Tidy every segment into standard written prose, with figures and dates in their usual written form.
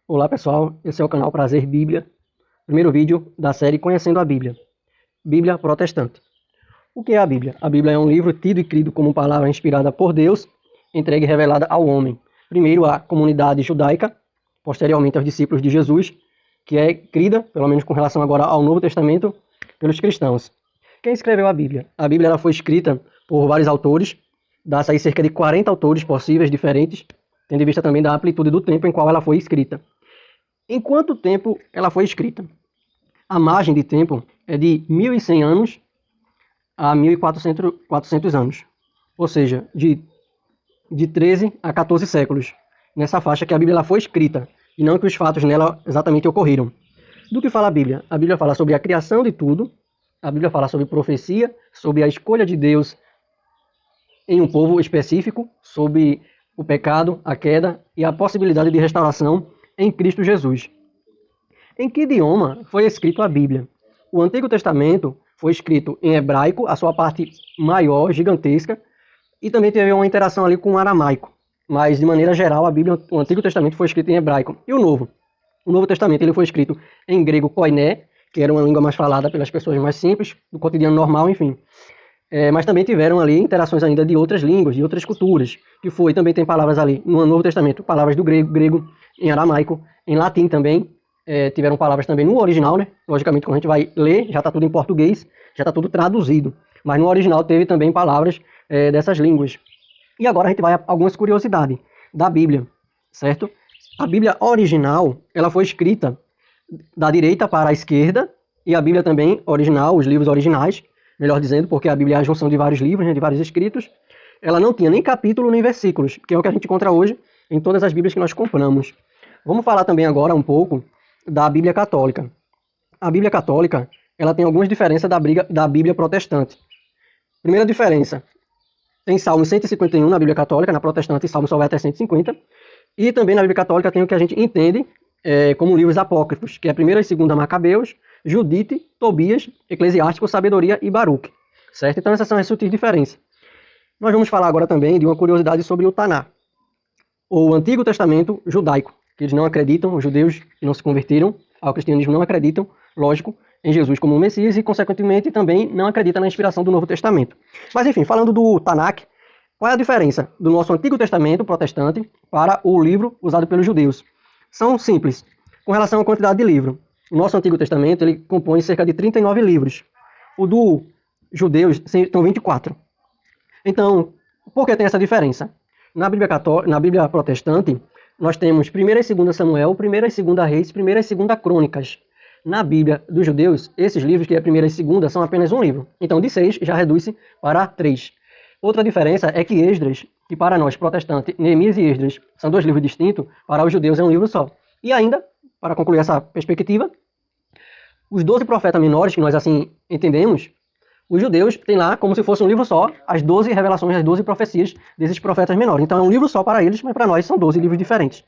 Olá pessoal, esse é o canal Prazer Bíblia, primeiro vídeo da série Conhecendo a Bíblia, Bíblia Protestante. O que é a Bíblia? A Bíblia é um livro tido e crido como palavra inspirada por Deus, entregue e revelada ao homem. Primeiro à comunidade judaica, posteriormente aos discípulos de Jesus, que é crida, pelo menos com relação agora ao Novo Testamento, pelos cristãos. Quem escreveu a Bíblia? A Bíblia ela foi escrita por vários autores, dá-se aí cerca de 40 autores possíveis, diferentes, tendo em vista também da amplitude do tempo em qual ela foi escrita. Em quanto tempo ela foi escrita? A margem de tempo é de 1.100 anos a 1.400 anos, ou seja, de 13 a 14 séculos, nessa faixa que a Bíblia ela foi escrita, e não que os fatos nela exatamente ocorreram. Do que fala a Bíblia? A Bíblia fala sobre a criação de tudo, a Bíblia fala sobre profecia, sobre a escolha de Deus em um povo específico, sobre o pecado, a queda e a possibilidade de restauração em Cristo Jesus. Em que idioma foi escrito a Bíblia? O Antigo Testamento foi escrito em hebraico, a sua parte maior, gigantesca, e também teve uma interação ali com o aramaico. Mas, de maneira geral, a Bíblia, o Antigo Testamento foi escrito em hebraico. E o Novo? O Novo Testamento ele foi escrito em grego koiné, que era uma língua mais falada pelas pessoas mais simples, do cotidiano normal, enfim. Mas também tiveram ali interações ainda de outras línguas, de outras culturas, que foi, também tem palavras ali no Novo Testamento, palavras do grego, em aramaico, em latim também, tiveram palavras também no original, né? Logicamente, quando a gente vai ler, já está tudo em português, já está tudo traduzido, mas no original teve também palavras dessas línguas. E agora a gente vai a algumas curiosidades da Bíblia, certo? A Bíblia original, ela foi escrita da direita para a esquerda, e a Bíblia também original, os livros originais, melhor dizendo, porque a Bíblia é a junção de vários livros, né, de vários escritos, ela não tinha nem capítulo nem versículos, que é o que a gente encontra hoje em todas as Bíblias que nós compramos. Vamos falar também agora um pouco da Bíblia Católica. A Bíblia Católica, ela tem algumas diferenças da Bíblia Protestante. Primeira diferença, tem Salmo 151 na Bíblia Católica, na Protestante Salmo só vai até 150, e também na Bíblia Católica tem o que a gente entende como livros apócrifos, que é 1ª e 2ª Macabeus, Judite, Tobias, Eclesiástico, Sabedoria e Baruque, certo? Então essas são as sutis diferenças. Nós vamos falar agora também de uma curiosidade sobre o Taná, ou Antigo Testamento judaico, que eles não acreditam, os judeus que não se converteram ao cristianismo não acreditam, lógico, em Jesus como Messias e, consequentemente, também não acreditam na inspiração do Novo Testamento. Mas, enfim, falando do Tanakh, qual é a diferença do nosso Antigo Testamento protestante para o livro usado pelos judeus? São simples. Com relação à quantidade de livro, o nosso Antigo Testamento ele compõe cerca de 39 livros. O do judeus são 24. Então, por que tem essa diferença? Na Bíblia protestante, nós temos 1ª e 2ª Samuel, 1ª e 2ª Reis, 1ª e 2ª Crônicas. Na Bíblia dos judeus, esses livros, que é a 1ª e 2ª, são apenas um livro. Então, de 6 já reduz-se para 3. Outra diferença é que Esdras, que para nós protestantes, Neemias e Esdras, são 2 livros distintos, para os judeus é um livro só. E ainda, para concluir essa perspectiva, os 12 profetas menores, que nós assim entendemos, os judeus têm lá, como se fosse um livro só, as 12 revelações, as 12 profecias desses profetas menores. Então é um livro só para eles, mas para nós são 12 livros diferentes.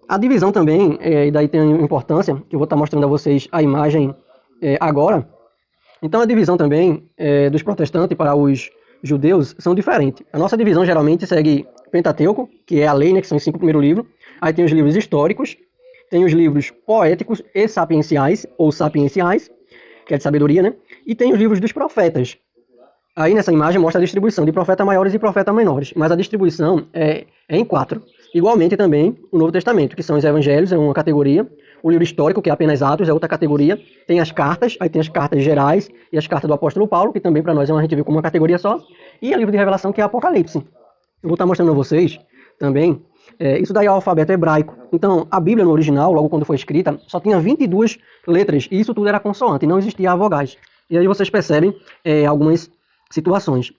A divisão também, e daí tem importância, que eu vou estar mostrando a vocês a imagem agora. Então a divisão também dos protestantes para os judeus são diferentes. A nossa divisão geralmente segue Pentateuco, que é a lei, né, que são os 5 primeiros livros. Aí tem os livros históricos, tem os livros poéticos e sapienciais, ou sapienciais, que é de sabedoria, né? E tem os livros dos profetas. Aí nessa imagem mostra a distribuição de profetas maiores e profetas menores, mas a distribuição é em 4. Igualmente também o Novo Testamento, que são os evangelhos, é uma categoria. O livro histórico, que é apenas Atos, é outra categoria. Tem as cartas, aí tem as cartas gerais e as cartas do apóstolo Paulo, que também para nós a gente vê como uma categoria só. E o livro de Revelação, que é Apocalipse. Eu vou estar mostrando a vocês também. Isso daí é o alfabeto hebraico. Então, a Bíblia no original, logo quando foi escrita, só tinha 22 letras, e isso tudo era consoante, não existia vogais. E aí vocês percebem algumas situações.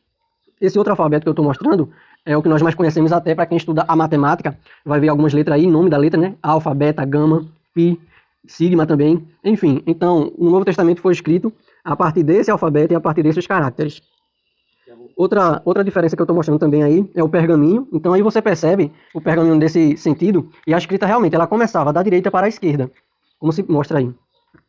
Esse outro alfabeto que eu estou mostrando é o que nós mais conhecemos até para quem estuda a matemática, vai ver algumas letras aí, nome da letra, né? Alfa, beta, gama, pi, sigma também, enfim. Então, o Novo Testamento foi escrito a partir desse alfabeto e a partir desses caracteres. Outra diferença que eu estou mostrando também aí é o pergaminho. Então aí você percebe o pergaminho desse sentido, e a escrita realmente ela começava da direita para a esquerda, como se mostra aí.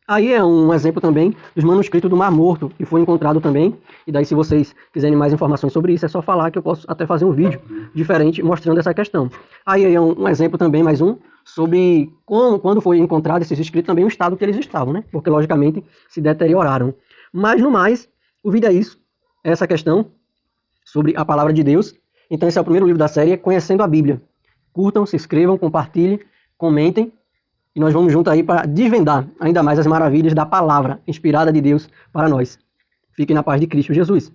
Aí é um exemplo também dos manuscritos do Mar Morto, que foi encontrado também. E daí, se vocês quiserem mais informações sobre isso, é só falar que eu posso até fazer um vídeo diferente mostrando essa questão. Aí é um exemplo também, mais um, sobre quando foi encontrado esses escritos, também o estado que eles estavam, né? Porque, logicamente, se deterioraram. Mas, no mais, o vídeo é isso. Essa questão sobre a palavra de Deus. Então, esse é o primeiro livro da série, Conhecendo a Bíblia. Curtam, se inscrevam, compartilhem, comentem. E nós vamos junto aí para desvendar ainda mais as maravilhas da palavra inspirada de Deus para nós. Fiquem na paz de Cristo Jesus.